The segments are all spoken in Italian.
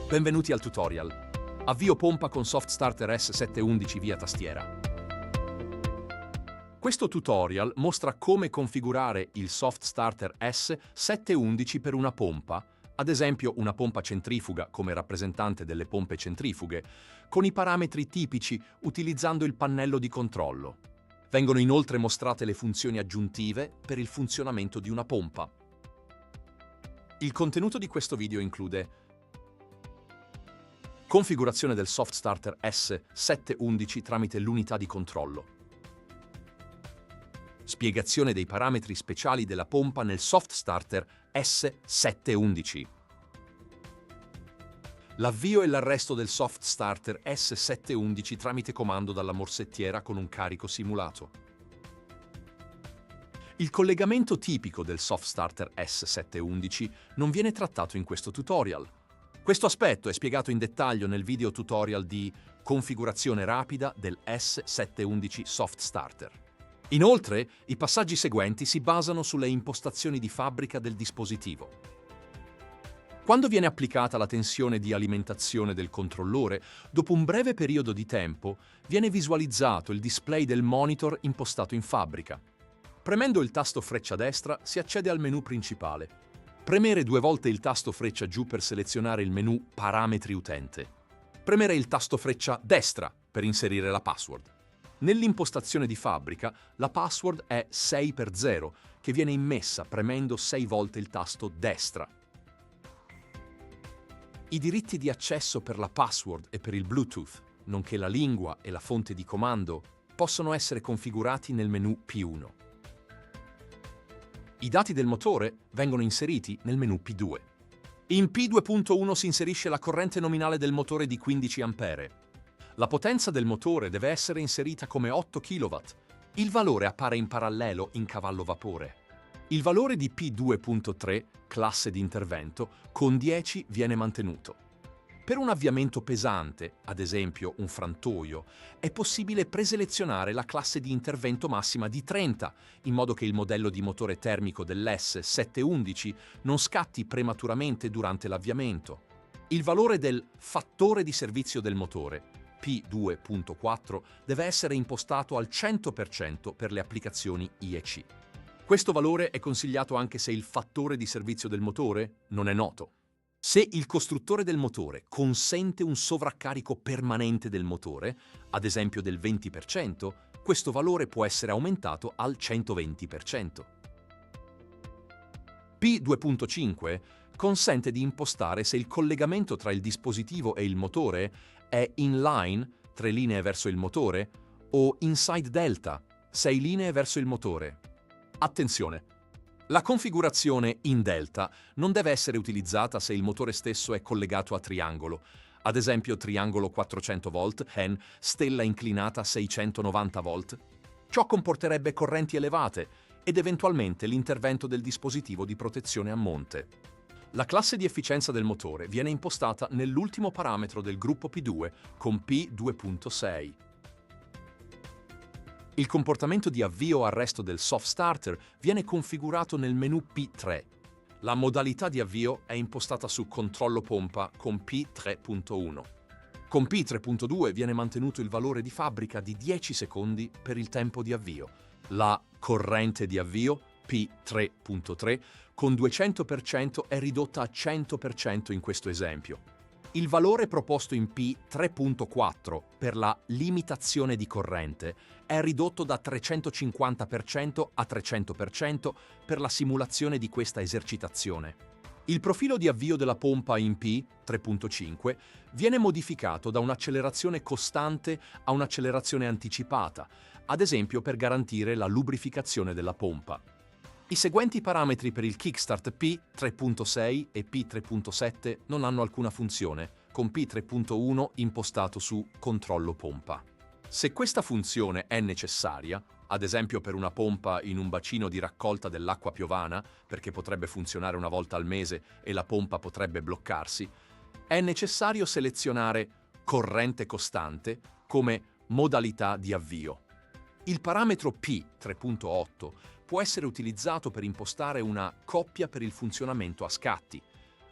Benvenuti al tutorial. Avvio pompa con Soft Starter S711 via tastiera. Questo tutorial mostra come configurare il Soft Starter S711 per una pompa, ad esempio una pompa centrifuga come rappresentante delle pompe centrifughe, con i parametri tipici utilizzando il pannello di controllo. Vengono inoltre mostrate le funzioni aggiuntive per il funzionamento di una pompa. Il contenuto di questo video include configurazione del Soft Starter S711 tramite l'unità di controllo, spiegazione dei parametri speciali della pompa nel Soft Starter S711, l'avvio e l'arresto del Soft Starter S711 tramite comando dalla morsettiera con un carico simulato. Il collegamento tipico del Soft Starter S711 non viene trattato in questo tutorial. Questo aspetto è spiegato in dettaglio nel video tutorial di configurazione rapida del S711 Soft Starter. Inoltre, i passaggi seguenti si basano sulle impostazioni di fabbrica del dispositivo. Quando viene applicata la tensione di alimentazione del controllore, dopo un breve periodo di tempo, viene visualizzato il display del monitor impostato in fabbrica. Premendo il tasto freccia destra si accede al menu principale. Premere 2 volte il tasto freccia giù per selezionare il menu Parametri utente. Premere il tasto freccia destra per inserire la password. Nell'impostazione di fabbrica, la password è 6x0, che viene immessa premendo 6 volte il tasto destra. I diritti di accesso per la password e per il Bluetooth, nonché la lingua e la fonte di comando, possono essere configurati nel menu P1. I dati del motore vengono inseriti nel menu P2. In P2.1 si inserisce la corrente nominale del motore di 15 A. La potenza del motore deve essere inserita come 8 kW. Il valore appare in parallelo in cavallo vapore. Il valore di P2.3, classe di intervento, con 10 viene mantenuto. Per un avviamento pesante, ad esempio un frantoio, è possibile preselezionare la classe di intervento massima di 30, in modo che il modello di motore termico dell'S711 non scatti prematuramente durante l'avviamento. Il valore del fattore di servizio del motore, P2.4, deve essere impostato al 100% per le applicazioni IEC. Questo valore è consigliato anche se il fattore di servizio del motore non è noto. Se il costruttore del motore consente un sovraccarico permanente del motore, ad esempio del 20%, questo valore può essere aumentato al 120%. P2.5 consente di impostare se il collegamento tra il dispositivo e il motore è inline, 3 linee verso il motore, o inside delta, 6 linee verso il motore. Attenzione! La configurazione in delta non deve essere utilizzata se il motore stesso è collegato a triangolo, ad esempio triangolo 400 V, hen, stella inclinata 690 V. Ciò comporterebbe correnti elevate ed eventualmente l'intervento del dispositivo di protezione a monte. La classe di efficienza del motore viene impostata nell'ultimo parametro del gruppo P2 con P2.6. Il comportamento di avvio-arresto del Soft Starter viene configurato nel menu P3. La modalità di avvio è impostata su controllo pompa con P3.1. Con P3.2 viene mantenuto il valore di fabbrica di 10 secondi per il tempo di avvio. La corrente di avvio, P3.3, con 200% è ridotta a 100% in questo esempio. Il valore proposto in P3.4 per la limitazione di corrente è ridotto da 350% a 300% per la simulazione di questa esercitazione. Il profilo di avvio della pompa in P3.5 viene modificato da un'accelerazione costante a un'accelerazione anticipata, ad esempio per garantire la lubrificazione della pompa. I seguenti parametri per il kickstart P3.6 e P3.7 non hanno alcuna funzione, con P3.1 impostato su controllo pompa. Se questa funzione è necessaria, ad esempio per una pompa in un bacino di raccolta dell'acqua piovana, perché potrebbe funzionare una volta al mese e la pompa potrebbe bloccarsi, è necessario selezionare corrente costante come modalità di avvio. Il parametro P3.8 può essere utilizzato per impostare una coppia per il funzionamento a scatti,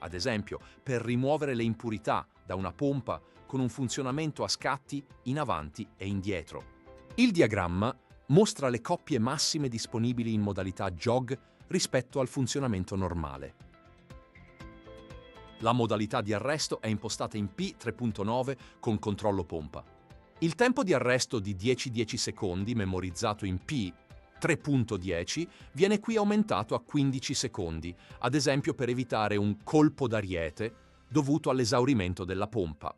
ad esempio per rimuovere le impurità da una pompa con un funzionamento a scatti in avanti e indietro. Il diagramma mostra le coppie massime disponibili in modalità jog rispetto al funzionamento normale. La modalità di arresto è impostata in P3.9 con controllo pompa. Il tempo di arresto di 10-10 secondi, memorizzato in P3.10, viene qui aumentato a 15 secondi, ad esempio per evitare un colpo d'ariete dovuto all'esaurimento della pompa.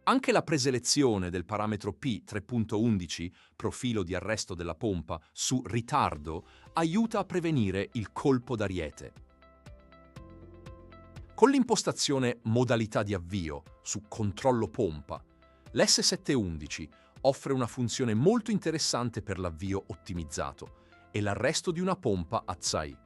Anche la preselezione del parametro P3.11, profilo di arresto della pompa, su ritardo, aiuta a prevenire il colpo d'ariete. Con l'impostazione modalità di avvio su controllo pompa, l'S711 offre una funzione molto interessante per l'avvio ottimizzato e l'arresto di una pompa a ZAI.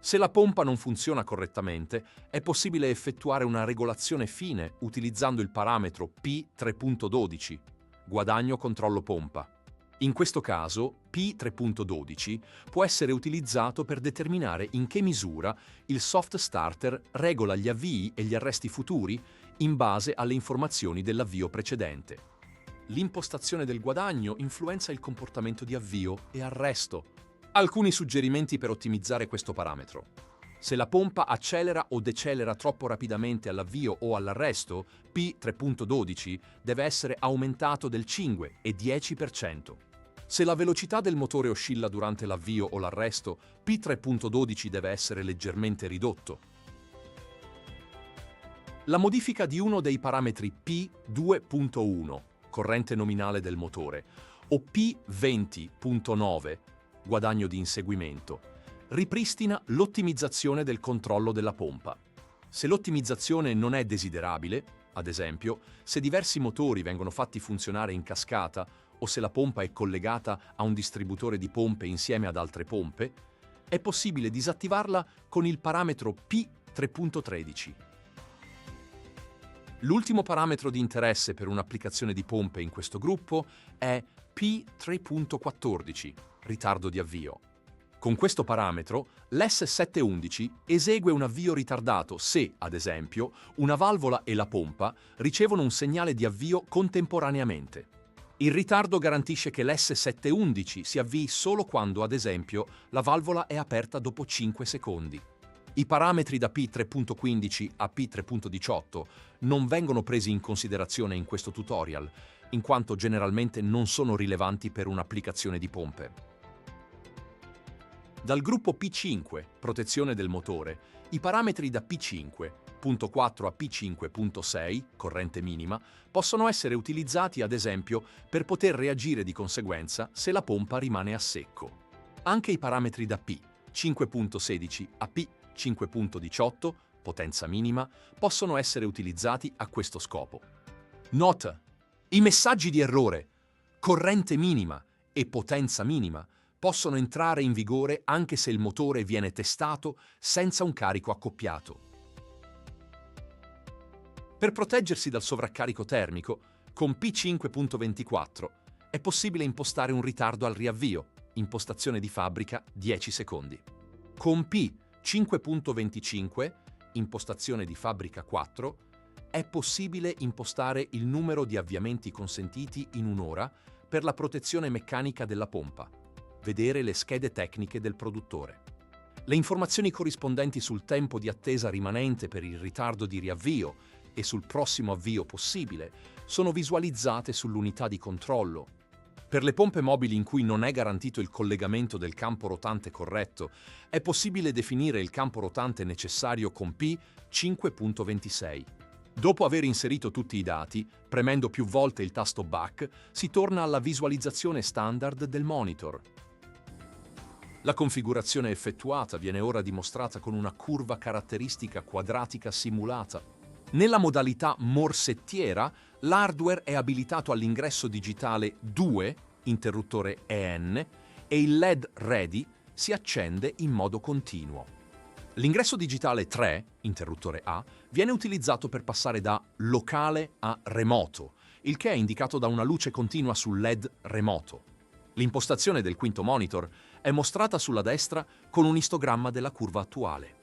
Se la pompa non funziona correttamente, è possibile effettuare una regolazione fine utilizzando il parametro P3.12, guadagno controllo pompa. In questo caso, P3.12 può essere utilizzato per determinare in che misura il soft starter regola gli avvii e gli arresti futuri in base alle informazioni dell'avvio precedente. L'impostazione del guadagno influenza il comportamento di avvio e arresto. Alcuni suggerimenti per ottimizzare questo parametro. Se la pompa accelera o decelera troppo rapidamente all'avvio o all'arresto, P3.12 deve essere aumentato del 5 e 10%. Se la velocità del motore oscilla durante l'avvio o l'arresto, P3.12 deve essere leggermente ridotto. La modifica di uno dei parametri P2.1, corrente nominale del motore, o P20.9, guadagno di inseguimento, ripristina l'ottimizzazione del controllo della pompa. Se l'ottimizzazione non è desiderabile, ad esempio, se diversi motori vengono fatti funzionare in cascata o se la pompa è collegata a un distributore di pompe insieme ad altre pompe, è possibile disattivarla con il parametro P3.13. L'ultimo parametro di interesse per un'applicazione di pompe in questo gruppo è P3.14, ritardo di avvio. Con questo parametro, l'S711 esegue un avvio ritardato se, ad esempio, una valvola e la pompa ricevono un segnale di avvio contemporaneamente. Il ritardo garantisce che l'S711 si avvii solo quando, ad esempio, la valvola è aperta dopo 5 secondi. I parametri da P3.15 a P3.18 non vengono presi in considerazione in questo tutorial, in quanto generalmente non sono rilevanti per un'applicazione di pompe. Dal gruppo P5, protezione del motore, i parametri da P5.4 a P5.6, corrente minima, possono essere utilizzati ad esempio per poter reagire di conseguenza se la pompa rimane a secco. Anche i parametri da P5.16 a P5.18, potenza minima, possono essere utilizzati a questo scopo. Nota: i messaggi di errore, corrente minima e potenza minima possono entrare in vigore anche se il motore viene testato senza un carico accoppiato. Per proteggersi dal sovraccarico termico, con P5.24 è possibile impostare un ritardo al riavvio, impostazione di fabbrica 10 secondi. Con P5.25, impostazione di fabbrica 4, è possibile impostare il numero di avviamenti consentiti in un'ora per la protezione meccanica della pompa. Vedere le schede tecniche del produttore. Le informazioni corrispondenti sul tempo di attesa rimanente per il ritardo di riavvio e sul prossimo avvio possibile sono visualizzate sull'unità di controllo. Per le pompe mobili in cui non è garantito il collegamento del campo rotante corretto, è possibile definire il campo rotante necessario con P5.26. Dopo aver inserito tutti i dati, premendo più volte il tasto Back, si torna alla visualizzazione standard del monitor. La configurazione effettuata viene ora dimostrata con una curva caratteristica quadratica simulata. Nella modalità morsettiera, l'hardware è abilitato all'ingresso digitale 2, interruttore EN, e il LED Ready si accende in modo continuo. L'ingresso digitale 3, interruttore A, viene utilizzato per passare da locale a remoto, il che è indicato da una luce continua sul LED remoto. L'impostazione del quinto monitor è mostrata sulla destra con un istogramma della curva attuale.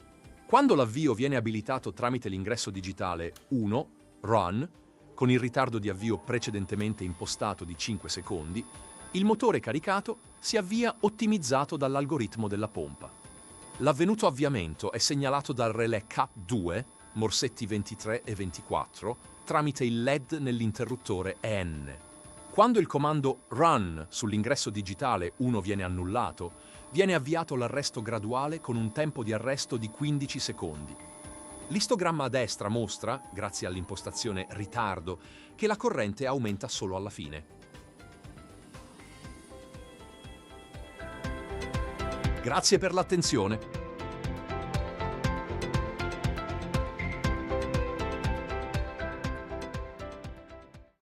Quando l'avvio viene abilitato tramite l'ingresso digitale 1, Run, con il ritardo di avvio precedentemente impostato di 5 secondi, il motore caricato si avvia ottimizzato dall'algoritmo della pompa. L'avvenuto avviamento è segnalato dal relè CAP2, morsetti 23 e 24, tramite il LED nell'interruttore EN. Quando il comando Run sull'ingresso digitale 1 viene annullato, viene avviato l'arresto graduale con un tempo di arresto di 15 secondi. L'istogramma a destra mostra, grazie all'impostazione ritardo, che la corrente aumenta solo alla fine. Grazie per l'attenzione.